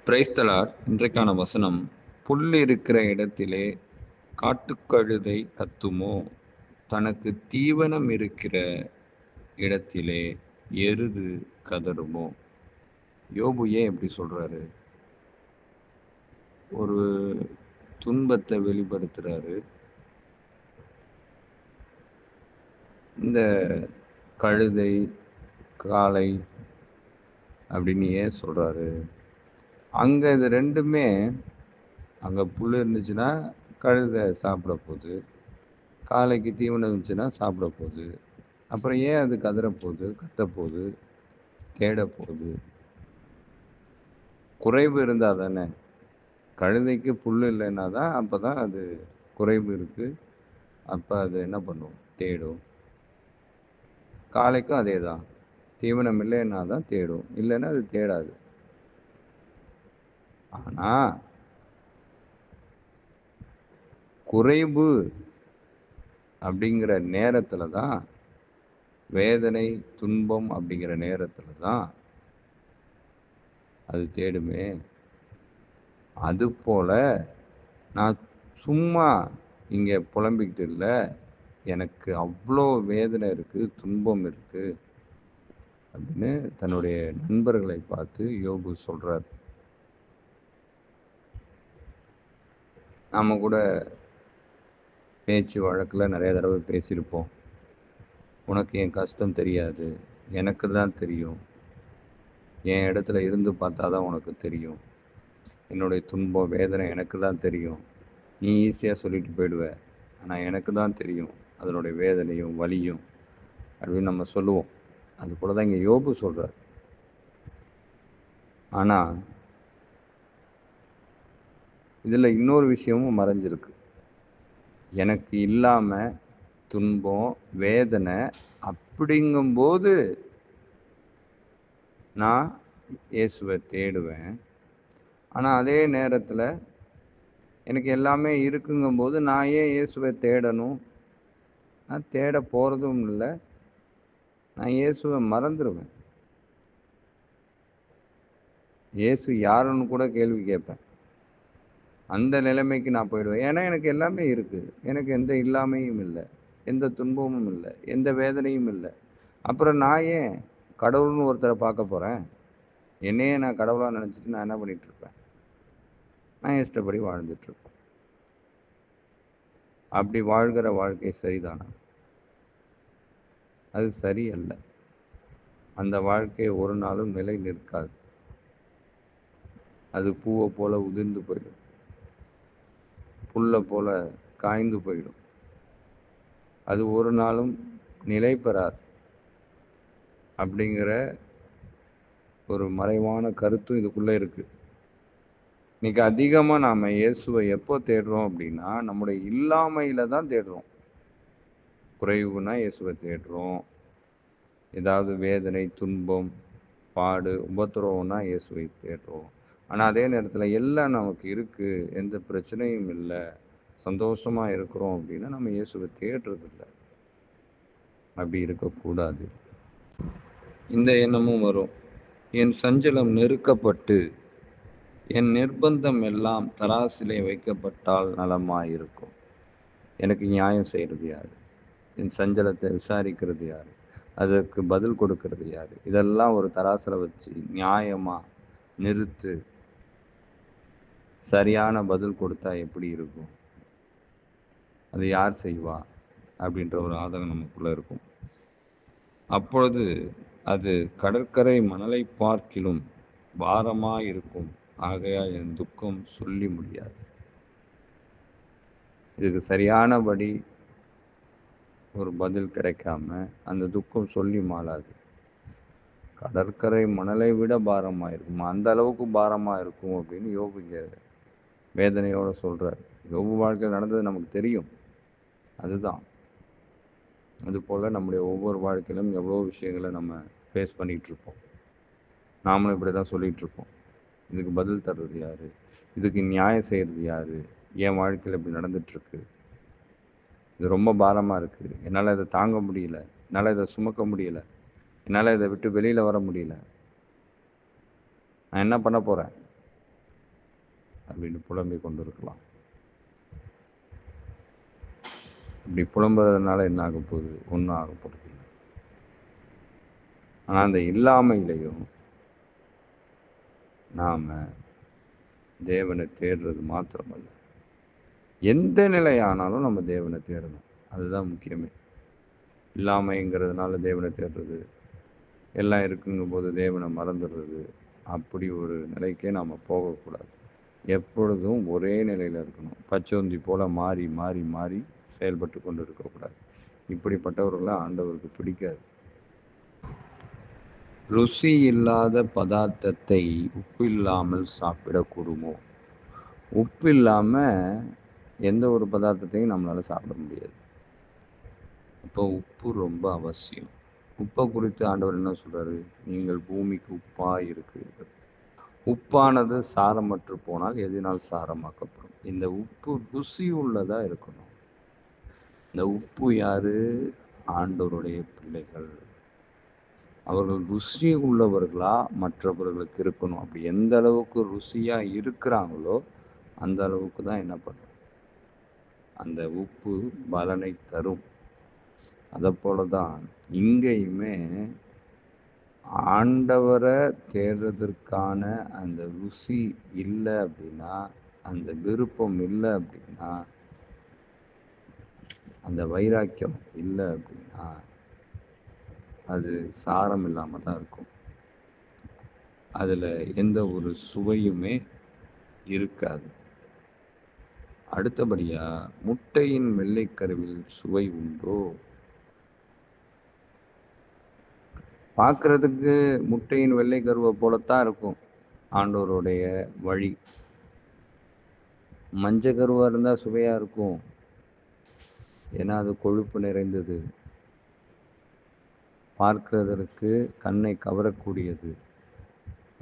Praise the Lord. இன்றைக்கான வசனம், புல் இருக்கிற இடத்திலே காட்டுக்கழுதை கத்துமோ, தனக்கு தீவனம் இருக்கிற இடத்திலே எருது கதறுமோ. யோபு ஏன் இப்படி சொல்றாரு? ஒரு துன்பத்தை வெளிப்படுத்துறாரு. இந்த கழுதை, காளை அப்படின்னு ஏன் சொல்றாரு? அங்க இது ரெண்டுமே, அங்க புல் இருந்துச்சுன்னா கழுதை சாப்பிட போகுது, காளைக்கு தீவனம் இருந்துச்சுன்னா சாப்பிட போகுது. அப்புறம் ஏன் அது கதற போகுது, கத்த போகுது, தேட போகுது? குறைவு இருந்தா தானே. கழுதைக்கு புல் இல்லைன்னா தான் அப்போ தான் அது குறைவு இருக்கு, அப்போ அது என்ன பண்ணும், தேடும். காளைக்கும் அதே தான், தீவனம் இல்லைன்னா தான் தேடும், இல்லைன்னா அது தேடாது. ஆனா குறைவு அப்படிங்கிற நேரத்துல தான், வேதனை துன்பம் அப்படிங்கிற நேரத்துல தான் அது தேடுமே. அது போல நான் சும்மா இங்கே புலம்பிக்கிட்டு இல்லை, எனக்கு அவ்வளோ வேதனை இருக்கு, துன்பம் இருக்கு அப்படின்னு தன்னுடைய நண்பர்களை பார்த்து யோபு சொல்றார். நாம கூட பேச்சு வழக்கில் நிறைய தடவை பேசியிருப்போம். உனக்கு என் கஷ்டம் தெரியாது, எனக்கு தான் தெரியும், என் இடத்துல இருந்து பார்த்தா தான் உனக்கு தெரியும், என்னுடைய துன்பம் வேதனை எனக்கு தான் தெரியும், நீ ஈஸியாக சொல்லிட்டு போயிடுவ, ஆனால் எனக்கு தான் தெரியும் அதனுடைய வேதனையும் வலியும் அப்படின்னு நம்ம சொல்லுவோம். அது போல தான் இங்கே யோபு சொல்கிறார். ஆனால் இதில் இன்னொரு விஷயமும் மறைஞ்சிருக்கு. எனக்கு இல்லாமல் துன்பம் வேதனை அப்படிங்கும்போது நான் இயேசுவை தேடுவேன். ஆனால் அதே நேரத்தில் எனக்கு எல்லாமே இருக்குங்கும்போது நான் ஏன் இயேசுவை தேடணும்? நான் தேட போகிறதும் இல்லை, நான் இயேசுவை மறந்துடுவேன். இயேசு யாருன்னு கூட கேள்வி கேட்பேன். அந்த நிலைமைக்கு நான் போயிடுவேன். ஏன்னா எனக்கு எல்லாமே இருக்குது, எனக்கு எந்த இல்லாமையும் இல்லை, எந்த துன்பமும் இல்லை, எந்த வேதனையும் இல்லை. அப்புறம் நான் ஏன் கடவுள்னு ஒருத்தரை பார்க்க போகிறேன்? என்னையே நான் கடவுளாக நினச்சிட்டு நான் என்ன பண்ணிகிட்ருப்பேன்? நான் இஷ்டப்படி வாழ்ந்துட்டுருப்பேன். அப்படி வாழ்கிற வாழ்க்கை சரிதானா? அது சரியல்ல. அந்த வாழ்க்கை ஒரு நாளும் நிலை நிற்காது. அது பூவை போல உதிர்ந்து போயிடும், புல்லை போல காய்ந்து போயிடும். அது ஒரு நாளும் நிலை பெறாது. அப்படிங்கிற ஒரு மறைவான கருத்தும் இதுக்குள்ளே இருக்குது. இன்னைக்கு அதிகமாக நாம் இயேசுவை எப்போ தேடுறோம் அப்படின்னா, நம்முடைய இல்லாமையில் தான் தேடுறோம். குறைவுனா இயேசுவை தேடுறோம், ஏதாவது வேதனை துன்பம் பாடு உபத்திரவம்னா இயேசுவை தேடுறோம். ஆனால் அதே நேரத்தில் எல்லாம் நமக்கு இருக்குது, எந்த பிரச்சனையும் இல்லை, சந்தோஷமாக இருக்கிறோம் அப்படின்னா நம்ம இயேசுவை தேடுறதில்லை. அப்படி இருக்கக்கூடாது. இந்த எண்ணமும் வரும். என் சஞ்சலம் நெருக்கப்பட்டு என் நிர்பந்தம் எல்லாம் தராசிலே வைக்கப்பட்டால் நலமாயிருக்கும். எனக்கு நியாயம் செய்கிறது யார்? என் சஞ்சலத்தை விசாரிக்கிறது யார்? அதற்கு பதில் கொடுக்கறது யார்? இதெல்லாம் ஒரு தராசில் வச்சு நியாயமாக நிறுத்து, சரியான பதில் கொடுத்தா எப்படி இருக்கும்? அது யார் செய்வா? அப்படின்ற ஒரு ஆதங்கம் நமக்குள்ளே இருக்கும். அப்பொழுது அது கடற்கரை மணலை பார்க்கிலும் பாரமாக இருக்கும், ஆகையால் என் துக்கம் சொல்லி முடியாது. இதுக்கு சரியானபடி ஒரு பதில் கிடைக்காம அந்த துக்கம் சொல்லி மாளாது. கடற்கரை மணலை விட பாரமாக இருக்கும், அந்த அளவுக்கு பாரமாக இருக்கும் அப்படின்னு யோபு இங்கே வேதனையோடு சொல்கிறார். யோபு வாழ்க்கையில் நடந்தது நமக்கு தெரியும். அதுதான் அதுபோல் நம்முடைய ஒவ்வொரு வாழ்க்கையிலும் எவ்வளோ விஷயங்களை நம்ம ஃபேஸ் பண்ணிகிட்ருப்போம். நாமளும் இப்படி தான் சொல்லிகிட்ருப்போம். இதுக்கு பதில் தர்றது யார்? இதுக்கு நியாயம் செய்கிறது யார்? என் வாழ்க்கையில் இப்படி நடந்துகிட்ருக்கு, இது ரொம்ப பாரமாக இருக்குது, என்னால் இதை தாங்க முடியல, என்னால் இதை சுமக்க முடியல, என்னால் இதை விட்டு வெளியில் வர முடியல, நான் என்ன பண்ண போகிறேன்? அப்படின்னு புலம்பிக் கொண்டிருக்கலாம். இப்படி புலம்புறதுனால என்ன ஆக போகுது? ஒன்றும் ஆக போகிறது இல்லை. ஆனால் அந்த இல்லாமையிலையும் நாம் தேவனை தேடுறது மாத்திரமல்ல, எந்த நிலையானாலும் நம்ம தேவனை தேடணும். அதுதான் முக்கியமே. இல்லாமைங்கிறதுனால தேவனை தேடுறது, எல்லாம் இருக்குங்கும் போது தேவனை மறந்துடுறது, அப்படி ஒரு நிலைக்கே நாம் போகக்கூடாது. எப்பொழுதும் ஒரே நிலையில் இருக்கணும். பச்சோந்தி போல மாறி மாறி மாறி செயல்பட்டு கொண்டு இருக்கக்கூடாது. இப்படிப்பட்டவர்களை ஆண்டவருக்கு பிடிக்காது. ருசி இல்லாத பதார்த்தத்தை உப்பு இல்லாமல் சாப்பிடக்கூடுமோ? உப்பு இல்லாமல் எந்த ஒரு பதார்த்தத்தையும் நம்மளால் சாப்பிட முடியாது. இப்போ உப்பு ரொம்ப அவசியம். உப்பை குறித்து ஆண்டவர் என்ன சொல்கிறாரு? நீங்கள் பூமிக்கு உப்பாக இருக்கிறீர்கள். உப்பானது சாரமற்று போனால் எதினால் சாரமாக்கப்படும். இந்த உப்பு ருசி உள்ளதாக இருக்கணும். இந்த உப்பு யாரு? ஆண்டவருடைய பிள்ளைகள். அவர்கள் ருசி உள்ளவர்களா மற்றவர்களுக்கு இருக்கணும். அப்படி எந்த அளவுக்கு ருசியா இருக்கிறாங்களோ அந்த அளவுக்கு தான் என்ன பண்ணும், அந்த உப்பு பலனை தரும். அதை போல தான் இங்கேயுமே ஆண்டவரை தேடுறதற்கான அந்த ருசி இல்லை அப்படின்னா, அந்த விருப்பம் இல்லை அப்படின்னா, அந்த வைராக்கியம் இல்லை அப்படின்னா, அது சாரம் இல்லாமல் தான் இருக்கும். அதில் எந்த ஒரு சுவையுமே இருக்காது. அடுத்தபடியாக, முட்டையின் வெள்ளைக்கருவில் சுவை உண்டோ? பார்க்குறதுக்கு முட்டையின் வெள்ளைக்கருவை போலத்தான் இருக்கும் ஆண்டவருடைய வழி. மஞ்சள் கருவாக இருந்தால் சுவையாக இருக்கும். ஏன்னா அது கொழுப்பு நிறைந்தது, பார்க்கிறதற்கு கண்ணை கவரக்கூடியது.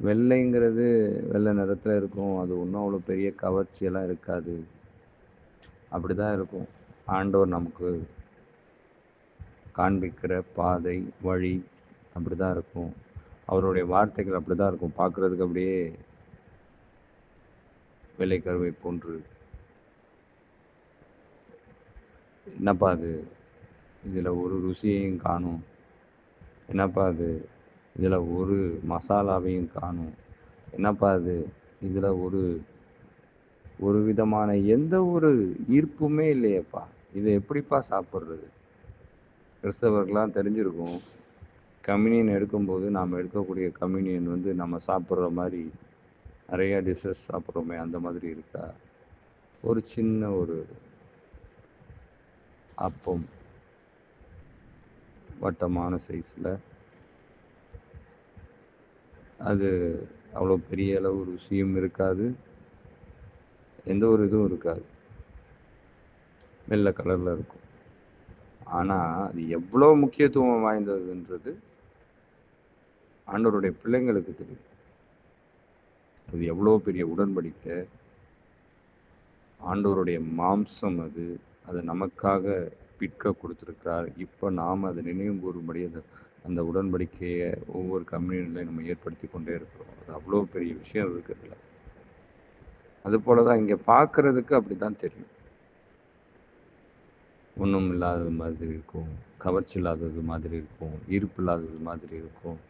வெள்ளைங்கிறது வெள்ளை நிறத்தில் இருக்கும். அது ஒன்றும் அவ்வளோ பெரிய கவர்ச்சியெல்லாம் இருக்காது. அப்படி தான் இருக்கும். ஆண்டவர் நமக்கு காண்பிக்கிற பாதை வழி அப்படி தான் இருக்கும். அவருடைய வார்த்தைகள் அப்படி தான் இருக்கும். பார்க்குறதுக்கு அப்படியே வெள்ளைக்கருவை போன்று. என்னப்பா அது, இதில் ஒரு ருசியையும் காணும். என்னப்பா அது, இதில் ஒரு மசாலாவையும் காணும். என்னப்பா அது, இதில் ஒரு விதமான எந்த ஒரு ஈர்ப்புமே இல்லையேப்பா, இதை எப்படிப்பா சாப்பிட்றது? கிறிஸ்தவர்களாம் தெரிஞ்சிருக்கும். கம்யூனியன் எடுக்கும்போது நாம் எடுக்கக்கூடிய கம்யூனியன் வந்து நம்ம சாப்பிட்ற மாதிரி நிறையா டிஷ்ஷஸ் சாப்பிட்றோமே, அந்த மாதிரி இருக்கா? ஒரு சின்ன ஒரு அப்பம் வட்டமான சைஸில், அது அவ்வளோ பெரிய அளவு ருசியும் இருக்காது, எந்த ஒரு இதுவும் இருக்காது, வெள்ளை கலரில் இருக்கும். ஆனால் அது எவ்வளோ முக்கியத்துவம் வாய்ந்ததுன்றது ஆண்டவருடைய பிள்ளைங்களுக்கு தெரியும். அது எவ்வளோ பெரிய உடன்படிக்கை, ஆண்டவருடைய மாம்சம் அது, அதை நமக்காக பிற்க கொடுத்துருக்கிறார். இப்போ நாம் அதை நினைவு கூறும்படி அந்த உடன்படிக்கையை ஒவ்வொரு கம்யூனிலையும் நம்ம ஏற்படுத்தி கொண்டே இருக்கிறோம். அது அவ்வளோ பெரிய விஷயம் இருக்கிறதுல. அதுபோல தான் இங்கே பார்க்குறதுக்கு அப்படி தான் தெரியும். ஒன்றும் இல்லாதது மாதிரி இருக்கும், கவர்ச்சி இல்லாதது மாதிரி இருக்கும், ஈர்ப்பு இல்லாதது மாதிரி இருக்கும்.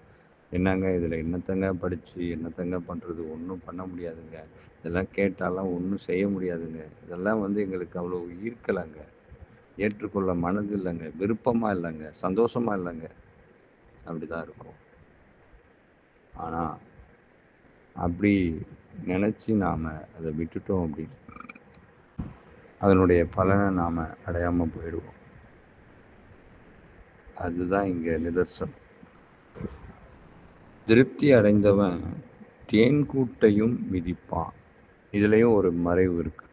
என்னங்க இதில் என்னத்தங்க படித்து என்னத்தங்க பண்ணுறது? ஒன்றும் பண்ண முடியாதுங்க. இதெல்லாம் கேட்டாலாம் ஒன்றும் செய்ய முடியாதுங்க. இதெல்லாம் வந்து எங்களுக்கு அவ்வளோ ஈர்க்கலைங்க, ஏற்றுக்கொள்ள மனது இல்லைங்க, விருப்பமாக இல்லைங்க, சந்தோஷமாக இல்லைங்க. அப்படி தான் இருக்கும். ஆனால் அப்படி நினச்சி நாம் அதை விட்டுட்டோம் அப்படின்னு அதனுடைய பலனை நாம் அடையாமல் போயிடுவோம். அதுதான் இங்கே நிதர்சனம். திருப்தி அடைந்தவன் தேன்கூட்டையும் மிதிப்பான். இதுலேயும் ஒரு மறைவு இருக்கு.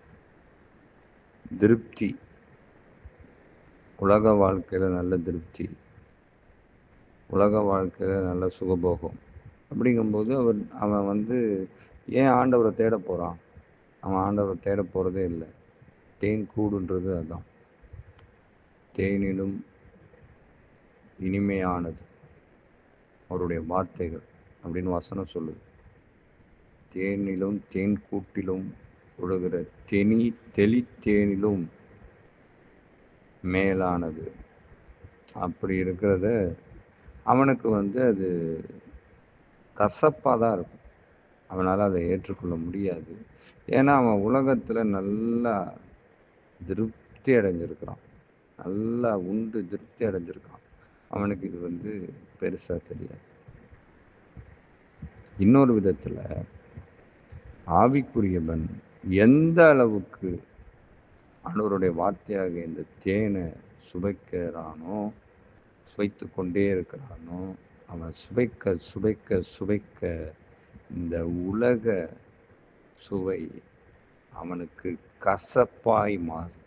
திருப்தி, உலக வாழ்க்கையில் நல்ல திருப்தி, உலக வாழ்க்கையில் நல்ல சுகபோகம். அப்படிங்கும்போது அவன் வந்து ஏன் ஆண்டவரை தேட போகிறான்? அவன் ஆண்டவரை தேட போகிறதே இல்லை. தேன் கூடுன்றது அதுதான். தேனிலும் இனிமையானது அவருடைய வார்த்தைகள் அப்படின்னு வசனம் சொல்லுது. தேனிலும் தேன் கூட்டிலும் ஒழுகிற தெளித்தேனிலும் மேலானது. அப்படி இருக்கிறத அவனுக்கு அது கசப்பாக தான் இருக்கும். அவனால் அதை ஏற்றுக்கொள்ள முடியாது. ஏன்னா அவன் உலகத்தில் நல்லா திருப்தி அடைஞ்சிருக்கிறான், நல்லா உண்டு திருப்தி அடைஞ்சிருக்கான். அவனுக்கு இது பெருசாக தெரியாது. இன்னொரு விதத்தில் ஆவிக்குரியவன் எந்த அளவுக்கு ஆண்டவருடைய வார்த்தையாக இந்த தேனை சுவைக்கிறானோ, சுவைத்து கொண்டே இருக்கிறானோ, அவன் சுவைக்க சுவைக்க சுவைக்க இந்த உலக சுவை அவனுக்கு கசப்பாய் மாறும்.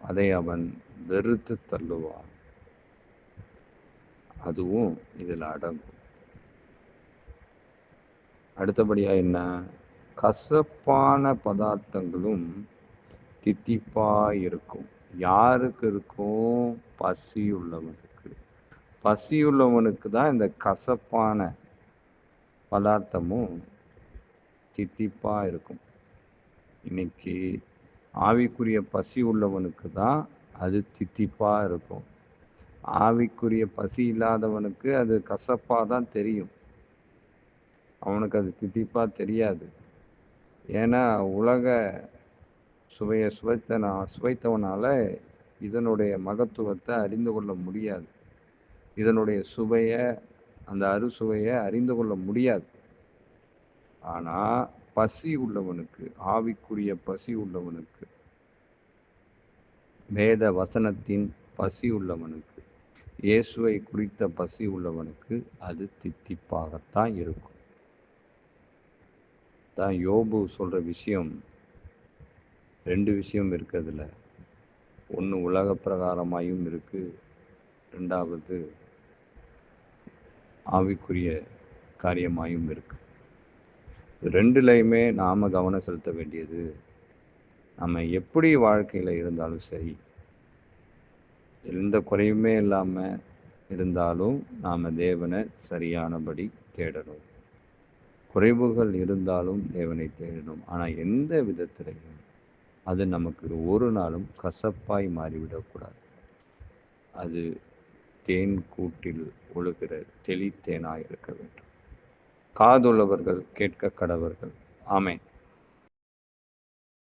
அதை அவன் வெறுத்து தள்ளுவான். அதுவும் இதில் அடங்கும். அடுத்தபடியா என்ன? கசப்பான பதார்த்தங்களும் தித்திப்பாய் இருக்கும். யாருக்கு இருக்கும்? பசியுள்ளவனுக்கு. பசியுள்ளவனுக்கு தான் இந்த கசப்பான பதார்த்தமும் தித்திப்பா இருக்கும். இன்னைக்கு ஆவிக்குரிய பசி உள்ளவனுக்கு தான் அது தித்திப்பா இருக்கும். ஆவிக்குரிய பசி இல்லாதவனுக்கு அது கசப்பா தான் தெரியும். அவனுக்கு அது தித்திப்பா தெரியாது. ஏன்னா உலக சுவையை சுவைத்தவனால இதனுடைய மகத்துவத்தை அறிந்து கொள்ள முடியாது. இதனுடைய சுவையை, அந்த அறுசுவையை அறிந்து கொள்ள முடியாது. ஆனால் பசி உள்ளவனுக்கு, ஆவிக்குரிய பசி உள்ளவனுக்கு, வேத வசனத்தின் பசி உள்ளவனுக்கு, இயேசுவை குறித்த பசி உள்ளவனுக்கு அது தித்திப்பாகத்தான் இருக்கும். தான் யோபு சொல்ற விஷயம், 2 விஷயம் இருக்கிறதுல. ஒன்று உலக பிரகாரமாயும் இருக்கு, 2வது ஆவிக்குரிய காரியமாயும் இருக்கு. 2லையுமே நாம் கவனம் செலுத்த வேண்டியது, நம்ம எப்படி வாழ்க்கையில் இருந்தாலும் சரி, எந்த குறையுமே இல்லாமல் இருந்தாலும் நாம் தேவனை சரியானபடி தேடணும். குறைவுகள் இருந்தாலும் தேவனை தேடணும். ஆனால் எந்த விதத்திலையும் அது நமக்கு ஒரு நாளும் கசப்பாய் மாறிவிடக்கூடாது. அது தேன் கூட்டில் ஒழுகிற தெளித்தேனாய் இருக்க வேண்டும். காதுள்ளவர்கள் கேட்க கடவர்கள். ஆமென்.